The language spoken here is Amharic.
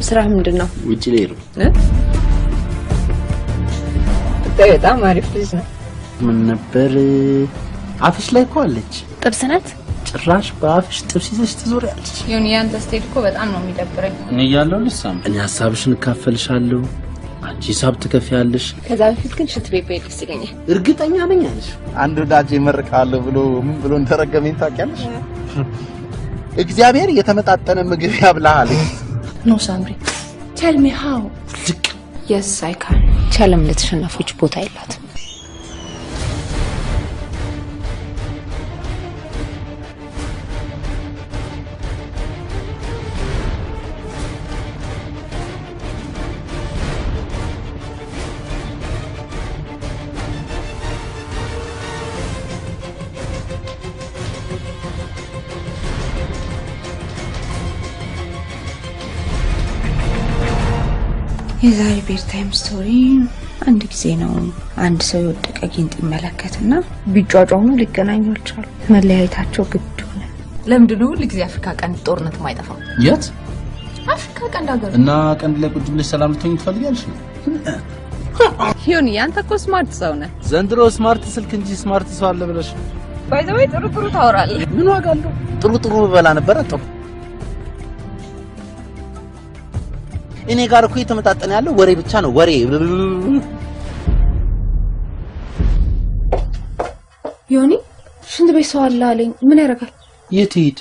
ስራ ምንድነው? ውጪ ላይ ነው። በጣም አሪፍ ልጅ ነው። ምን ነበር አፍሽ ላይ እኮ አለች። ጥብስ ናት። ጭራሽ በአፍሽ ጥብስ ይዘሽ ትዞሪያለሽ። ዮኒ ያንተ ስቴድ እኮ በጣም ነው የሚደብረኝ። እኔ ያለው ልሳም እኔ ሐሳብሽን ካፈልሻለሁ፣ አንቺ ሂሳብ ትከፍያለሽ። ከዛ በፊት ግን ሽት ቤት ደስ ይለኛል። እርግጠኛ ነኝ አለሽ። አንድ ወዳጄ ይመርቃለሁ ብሎ ምን ብሎ እንደረገመኝ ታውቂያለሽ? እግዚአብሔር የተመጣጠነ ምግብ ያብላሃል። ኖ ሳምሪ tell me how yes I can ቻለም ለተሸናፊዎች ቦታ የላትም። የዛሬ ቤርታይም ስቶሪ አንድ ጊዜ ነው። አንድ ሰው የወደቀ ጊንጥ ይመለከትና ቢጫጫው ነው ሊገናኙ አልቻሉ። መለያየታቸው ግድ ሆነ። ለምንድነው ለጊዜ አፍሪካ ቀንድ ጦርነት ማይጠፋው? የት አፍሪካ ቀንድ ሀገር እና ቀንድ ላይ ቁጭ ብለሽ ሰላም ልትሆኚ ትፈልጊያለሽ? ዮኒ አንተ እኮ ስማርት ሰው ነህ። ዘንድሮ ስማርት ስልክ እንጂ ስማርት ሰው አለ ብለሽ ባይዘው ጥሩ ጥሩ ታወራለህ። ምን ዋጋ አለው? ጥሩ በላ ነበር አጥቶ እኔ ጋር እኮ የተመጣጠነ ያለው ወሬ ብቻ ነው። ወሬ ዮኒ ሽንት ቤት ሰው አለ አለኝ። ምን ያደርጋል? የት ሄድ?